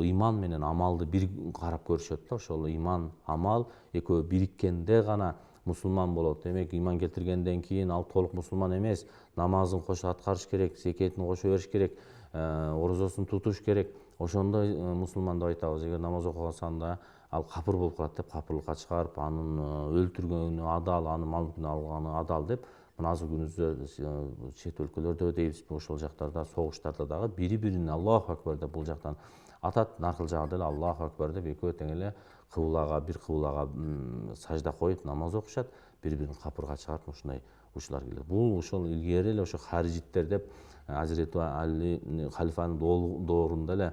ыйман менен амалды бир карап көрүшөт да. Ошол ыйман, амал экөө бириккенде гана мусулман болот. Демек ыйман келтиргенден кийин ал толук мусулман эмес. Намазын кошо аткарыш керек, зекетин кошо бериш керек, орозосун тутуш керек. Ошондой мусулман деп айтабыз. Эгер намаз окугансанда ал капыр болуп калат деп, капырлыкка чыгарып, анын өлтүргөнү адал, анын мал мүлкүн алганы адал деп, мына азыркы күнүбүздө чет өлкөлөрдө дейбизби, ошол жактарда согуштарда дагы бири-бирине Аллаху акбар деп бул жактан атат, наркыл жагы деле Аллаху акбар деп экөө тең эле бир кыблага сажда коюп намаз окушат, бири-бирин капырга чыгарып ушундай учурлар келет. Бул ошол илгери эле ошо харижиттер деп, Азирети Али халифанын доорунда эле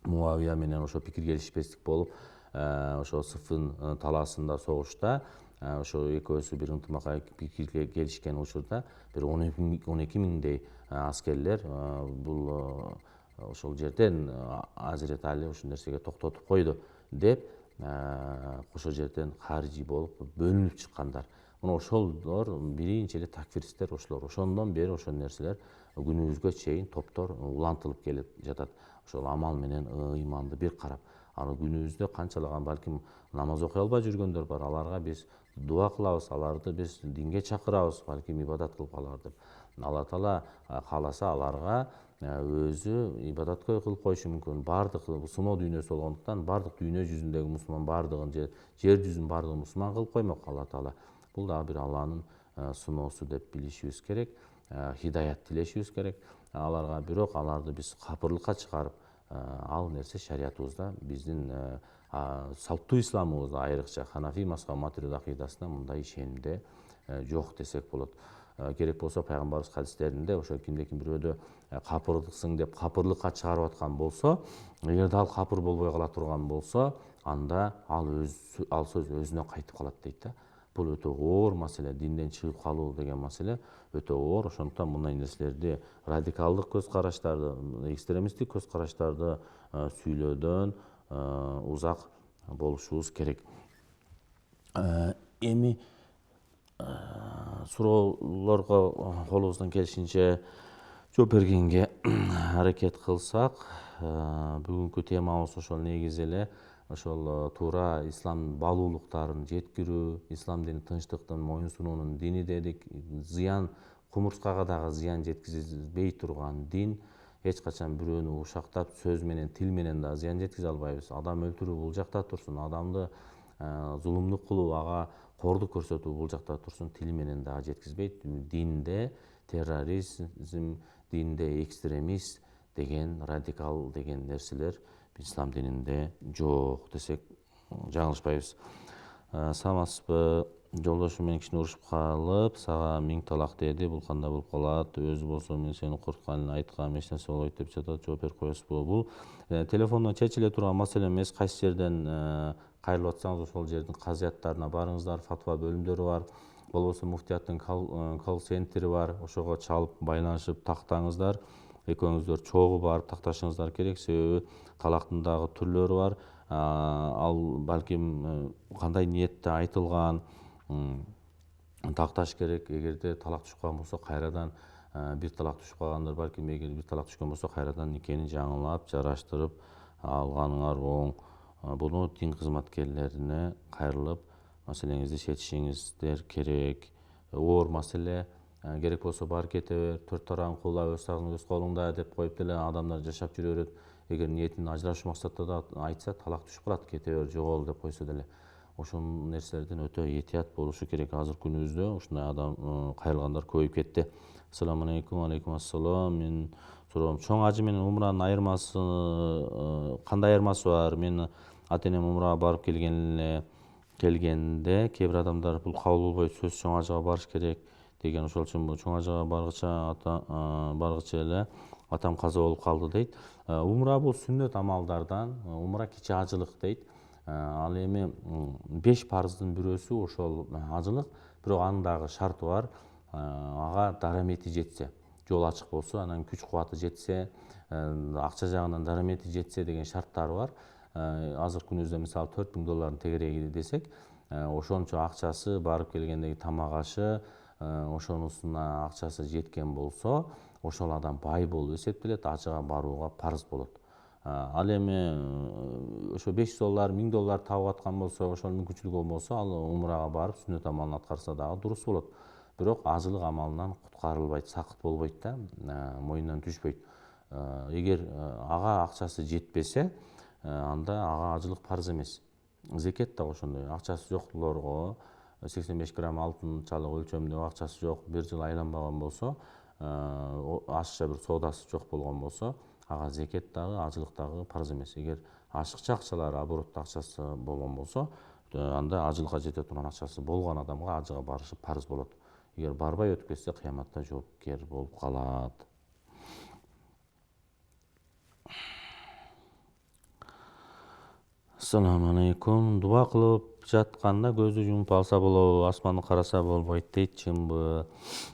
Муавия менен ошо пикир келишпестик болуп, ошо Сыффын талаасында согушта ошо экөөсү бир ынтымакка пикирге келишкен учурда бир 12 миңдей аскерлер бул ошол жерден Азирет Али ушул нерсеге токтотуп койду деп ошол жерден харижи болуп бөлүнүп чыккандар. Мына ошолор биринчи эле такфиристтер ошолор. Ошондон бери ошол нерселер күнүбүзгө чейин топтор улантылып келип жатат. Ошол амал менен ыйманды бир карап. Аны күнүбүздө канчалаган балким намаз окуй албай жүргөндөр бар. Аларга биз дуа кылабыз, аларды биз динге чакырабыз, балким ибадат кылып калар деп. Алла Таала кааласа аларга өзү ибадаткөй кылып коюшу мүмкүн. Баардык сыноо дүйнөсү болгондуктан баардык дүйнө жүзүндөгү мусулман баардыгын же жер жүзүнүн баардыгын мусулман кылып коймок Алла Таала. Бул дагы бир Алланын сыноосу деп билишибиз керек. Хидаят тилешибиз керек аларга. Бирок аларды биз капырлыкка чыгарып, ал нерсе шариятыбызда биздин салттуу исламыбызда айрыкча Ханафи мазхабы Матурид акыйдасында мындай ишенимде жок десек болот. Керек болсо пайгамбарыбыз хадистеринде ошо кимде-ким бирөөдө капырсың деп капырлыкка чыгарып аткан болсо, эгерде ал капыр болбой кала турган болсо, анда ал сөз өзүнө кайтып калат дейт да. Бул өтө оор маселе, динден чыгып калуу деген маселе өтө оор. Ошондуктан мындай нерселерди, радикалдык көз караштарды, экстремисттик көз караштарды сүйлөөдөн узак болушубуз керек. Эми суроолорго колубуздан келишинче жооп бергенге аракет кылсак, бүгүнкү темабыз ошол негизи эле ошол туура ислам баалуулуктарын жеткирүү, ислам дини тынчтыктын, моюн сунуунун дини дедик. Зыян, кумурскага дагы зыян жеткизбей турган дин. Эч качан бирөөнү ушактап, сөз менен, тил менен да зыян жеткизе албайбыз. Адам өлтүрүү бул жакта турсун, адамды зулумдук кылуу, ага кордук көрсөтүү бул жакта турсун, тил менен дагы жеткизбейт. Динде терроризм, динде экстремист деген, радикал деген нерселер ислам дининде жок десек жаңылышпайбыз. Саламатсызбы? Жолдошум менен кичине урушуп калып, сага 1000 талак деди. Бул кандай болуп калат? Өзү болсо мен сени коркутканын айткам, эч нерсе болбойт деп жатат. Жооп берип коесузбу? Бул телефондон чечиле турган маселе эмес. Кайсы жерден кайрылып атсаңыз ошол жердин казыяттарына барыңыздар. Фатва бөлүмдөрү бар. Болбосо муфтияттын колл-центри бар. Ошого чалып байланышып тактаңыздар. Экөөңүздөр чогуу барып такташыңыздар керек. Себеби талактын дагы түрлөрү бар. Ал балким кандай ниетте айтылган, такташ керек. Эгерде талак түшүп калган болсо, кайрадан бир талак түшүп калгандыр балким. Эгер бир талак түшкөн болсо, кайрадан никени жаңылап, жараштырып алганыңар оң. Буну дин кызматкерлерине кайрылып маселеңизди чечишиңиздер керек. Оор маселе. Керек болсо бар кете бер, 4 тарабын куулап, өз сагың өз колуңда деп коюп деле адамдар жашап жүрө берет. Эгер ниетин ажырашуу максатта да айтса, талак түшүп калат, кете бер, жогол деп койсо деле. Ошол нерселерден өтө этият болушу керек. Азыр күнүбүздө ушундай адам кайрылгандар көбөйүп кетти. Ассаламу алейкум. Алейкум ассалам. Мен суроом, чоң ажы менен умранын айырмасы кандай айырмасы бар? Мен ата-энем умрага барып келгенде кээ бир адамдар бул кабыл болбойт, сөзсүз чоң ажыга барыш керек деген. Ошол үчүн бул чоң ажыга баргыча эле атам каза болуп калды дейт. Умра бул сүннөт амалдардан, умра кичи ажылык дейт. Ал эми 5 парыздын бирөөсү ошол ажылык, бирок анын дагы шарты бар. Ага дарамети жетсе, жол ачык болсо, анан күч кубаты жетсе, акча жагынан дарамети жетсе деген шарттары бар. Азыр күнүбүздө мисалы $4000 тегереги десек, ошончо акчасы барып келгендеги тамак ашы, ошонусуна акчасы жеткен болсо, ошол адам бай болуп эсептелет, ажыга барууга парыз болот. Ал эми ошо $500, $1000 табып аткан болсо, ошол мүмкүнчүлүгү болсо, ал умрага барып сүннөт амалын аткарса дагы дурус болот. Бирок ажылык амалынан куткарылбайт, сакыт болбойт да, мойнунан түшпөйт. Эгер ага акчасы жетпесе, анда ага ажылык парыз эмес. Зекет да ошондой. Акчасы жоктолорго 85 грамм алтынчалык өлчөмдө акчасы жок, 1 жыл айланбаган болсо, ашыкча бир соодасы жок болгон болсо, ага зекет дагы, ажылык дагы парыз эмес. Эгер ашыкча акчалары, оборотто акчасы болгон болсо, анда ажылыкка жете турган акчасы болгон адамга ажыга барышы парыз болот. Эгер барбай өтүп кетсе, кыяматта жоопкер болуп калат. Assalamu алейкум. Дуа кылып жатканда көздү жумуп алса болобу, асманды караса болбойт дейт, чынбы?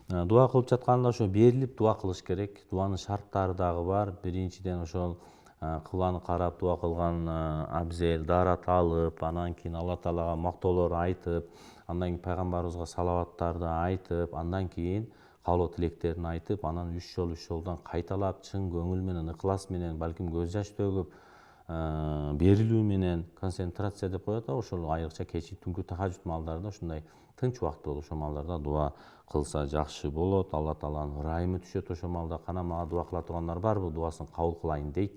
Дуа кылып жатканда ошо берилип дуа кылыш керек. Дуанын шарттары дагы бар. Биринчиден ошол кыбланы карап дуа кылган абзел, даарат алып, анан кийин Алла Таалага мактоолор айтып, андан кийин пайгамбарыбызга салаваттарды айтып, андан кийин каалоо тилектерин айтып, анан үч жолдон кайталап, чын көңүл менен, ыклас менен, балким көз жаш төгүп, берилүү менен, концентрация деп коет да, ошол айрыкча кечки түнкү тахажжуд маалдарында ушундай тынч убакыт болот. Ошол маалдарда дуа кылса жакшы болот. Алла Тааланын ырайымы түшөт ошол маалда. Кана мага дуа кыла тургандар барбы, дуасын кабыл кылайын дейт.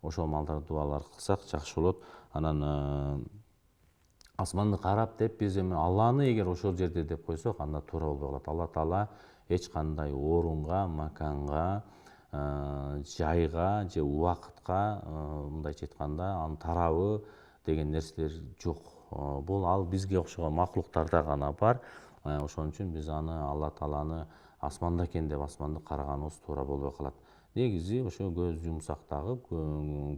Ошол маалдарда дуалар кылсак жакшы болот. Анан асманды карап деп биз эми Алланы эгер ошол жерде деп койсок, анда туура болбой калат. Алла Таала эч кандай орунга, маканга, жайга же убакытка, мындайча айтканда, анын тарабы деген нерселер жок. Бул ал бизге окшогон макулуктарда гана бар. Ошон үчүн биз аны, Алла Тааланы асманда экен деп асманды караганыбыз туура болбой калат. Негизи ошо көз жумсак дагы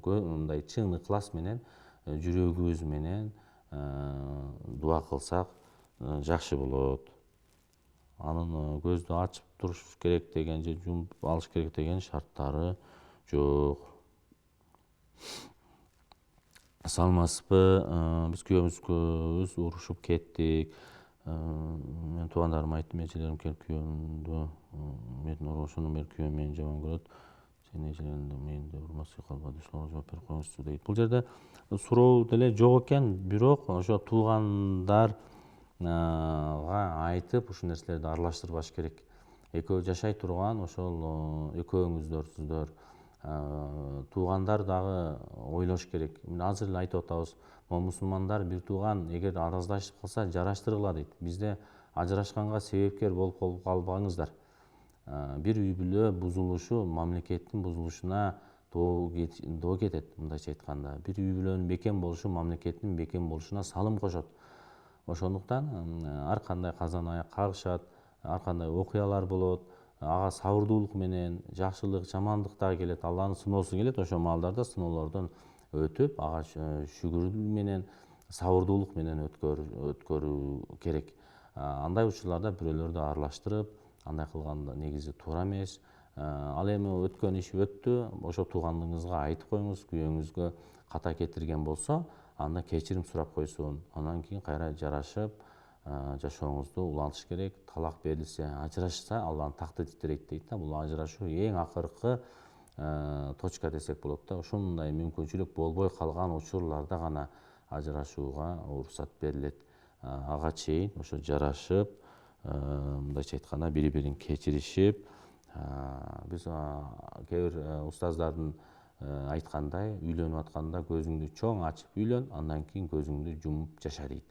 мындай чын ыклас менен, жүрөгүбүз менен дуа кылсак жакшы болот. Анын көздү ачып туруш керек деген же жумуп алыш керек деген шарттары жок. Саламатсызбы? Биз күйөөбүз урушуп кеттик. Мен туугандарыма айттым, эжелерим келип күйөөмдү менин урушууну бери күйөөм мени жаман көрөт. Сен эжелериңди мени урматсыз калбады, ушуларга жооп берип коюңузчу дейт. Бул жерде суроо деле жок экен, бирок ошо туугандар айтып ушул нерселерди аралаштырбаш керек. Экөө жашай турган ошол экөөңүздөр, сиздер туугандар дагы ойлош керек. Азыр эле айтып атабыз, могу мусулмандар бир тууган эгер араздашып калса жараштыргыла дейт. Бизде ажырашканга себепкер болуп калбаңыздар. Бир үй бүлө бузулушу мамлекеттин бузулушуна доо кетет, мындайча айтканда. Бир үй бүлөнүн бекем болушу мамлекеттин бекем болушуна салым кошот. Ошондуктан ар кандай казан аяк кагышат, ар кандай окуялар болот, ага сабырдуулук менен, жакшылык, жамандык дагы келет, Алланын сыноосу келет. Ошол маалдарда сыноолордон өтүп, ага шүгүр менен, сабырдуулук менен өткөрүү керек. Андай учурларда бирөөлөрдү аралаштырып, андай кылганда негизи туура эмес. Ал эми өткөн иш өттү, ошо туугандыгыңызга айтып коюңуз, күйөөңүзгө ката кетирген болсо, анда кечирим сурап койсун. Андан кийин кайра жарашып жашооңузду улантыш керек. Талак берилсе, ажырашса, Алланын такты титирейт дейт да. Бул ажырашуу эң акыркы точка десек болот да. Ушундай мүмкүнчүлүк болбой калган учурларда гана ажырашууга уруксат берилет. Ага чейин ошо жарашып, мындайча айтканда бири бирин кечиришип, биз кээ бир устаздардын айткандай, үйлөнүп атканда көзүңдү чоң ачып үйлөн, андан кийин көзүңдү жумуп жаша дейт.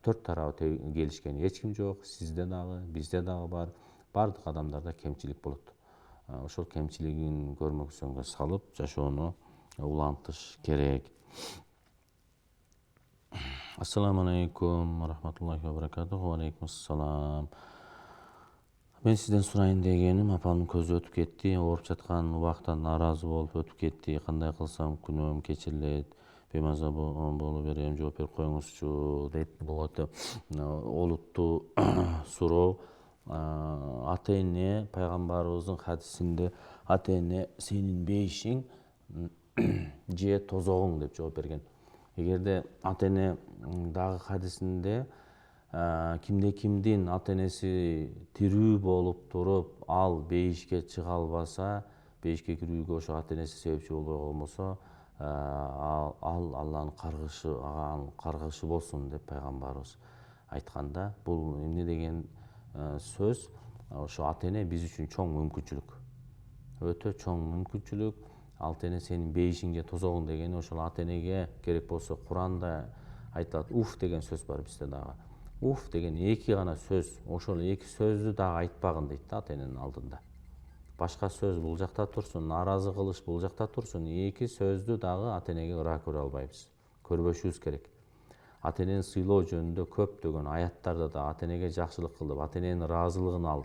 Төрт тарабы келишкен эч ким жок, сизде дагы, бизде дагы бар. Бардык адамдарда кемчилик болот. Ошол кемчилигин көрмөксөнгө салып, жашоону улантыш керек. Ассаламу алейкум, рахматуллахи ва баракатуху. Алейкум ассалам. Мен сизден сурайын дегеним, апамдын көзү өтүп кетти, ооруп жаткан убактан нааразы болуп өтүп кетти. Кандай кылсам күнөөм кечирилет? Бемаза боло берем, жооп берип коюңузчу дейт. Бул өтө олуттуу суроо. Ата эне, пайгамбарыбыздын хадисинде ата эне сенин бейишиң же тозогуң деп жооп берген. Эгерде ата эне дагы хадисинде кимдин ата энеси тирүү болуп туруп, ал бейишке чыга албаса, бейишке кирүүгө ошо ата энеси себепчи болбой колбосо, ал Алланын каргышы, ага каргышы болсун деп пайгамбарыбыз айтканда, бул эмне деген сөз? Ошо ата эне биз үчүн чоң мүмкүнчүлүк. Өтө чоң мүмкүнчүлүк. Ата эне сенин бейишиң же тозогуң дегени ошол ата энеге керек болсо Куранда айтылат, уф деген сөз бар бизде дагы. Уф деген эки гана сөз, ошол эки сөздү дагы айтпагын дейт да ата эненин алдында. Башка сөз бул жакта турсун, нааразы кылыш бул жакта турсун, эки сөздү дагы ата энеге ыраа көрө албайбыз. Көрбөшүбүз керек. Ата энени сыйлоо жөнүндө көптөгөн аяттарда да ата энеге жакшылык кыл деп, ата эненин ыраазылыгын ал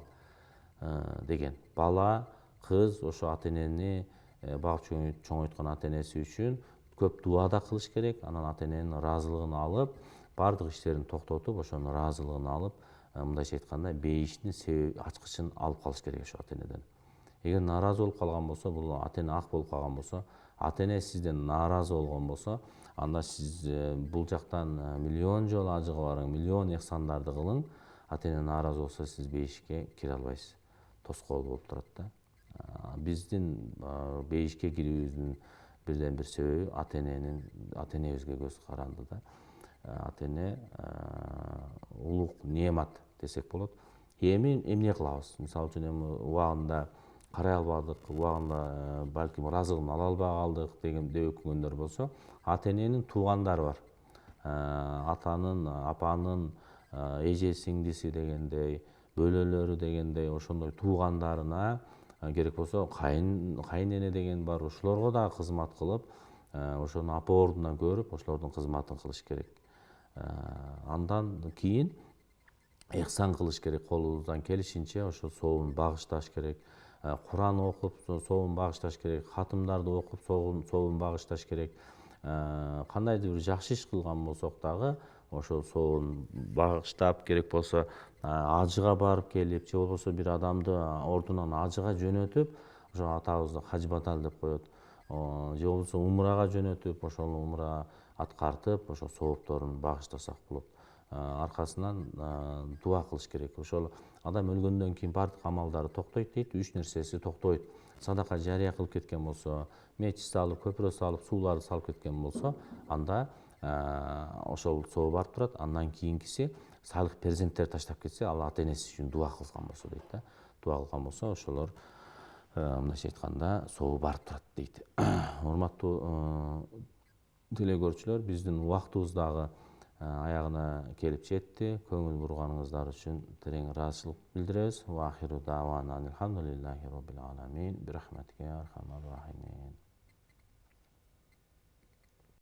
деген. Бала, кыз ошо ата энени багып чоңойткон ата энеси үчүн көп дуа да кылыш керек, анан ата эненин ыраазылыгын алып, баардык иштерин токтотуп, ошонун ыраазылыгын алып, мындайча айтканда бейиштин себеби ачкычын алып калыш керек ошо ата энеден. Эгер нааразы болуп калган болсо, бул ата эне ак болуп калган болсо, ата эне сизден нааразы болгон болсо, анда сиз бул жактан миллион жолу ажыга барың, миллион ыхсандарды кылың, ата эне нааразы болсо сиз бейишке кире албайсыз. Тоскоол болуп турат да. Биздин бейишке кирүүбүздүн бирден бир себеби ата энебизге көз каранды да. Ата эне улук неамат десек болот. Эми эмне кылабыз? Мисалы үчүн эми убагында карай албадык, убагында балким ыраазылыгын ала албай калдык деп өкүнгөндөр болсо, ата эненин туугандары бар. Атанын, апанын, эже сиңдиси дегендей, бөлөлөрү дегендей, ошондой туугандарына керек болсо кайын эне деген бар, ошолорго дагы кызмат кылып, ошону апа ордунан көрүп, ошолордун кызматын кылыш керек. Андан кийин ыхсан кылыш керек, колубуздан келишинче ошо сообун багышташ керек. Куран окуп сообун багышташ керек, хатымдарды окуп сообун багышташ керек. Кандайдыр бир жакшы иш кылган болсок дагы ошол сообун багыштап, керек болсо ажыга барып келип, же болбосо бир адамды ордунан ажыга жөнөтүп, ошо атабызда хаж бадал деп коет, же болбосо умрага жөнөтүп, ошол умра аткартып, ошо соопторун багыштасак болот. Аркасынан дуа кылыш керек. Ошол адам өлгөндөн кийин баардык амалдары токтойт дейт, 3 нерсеси токтойт. Садака жарыя кылып кеткен болсо, мечит салып, көпүрө салып, сууларды салып кеткен болсо, анда ошол соо барып турат. Андан кийинкиси салых перзенттер таштап кетсе, ал ата энеси үчүн дуа кылган болсо дейт да. Дуа кылган болсо, ошолор мындайча айтканда сообу барып турат дейт. Урматтуу теле көрүүчүлөр, биздин убактыбыз дагы аягына келип жетти. Көңүл бурганыңыздар үчүн терең ыраазычылык билдиребиз. Ва ахиру давана алхамдулиллахи роббил аламин. Бирахматика архамар рахимин.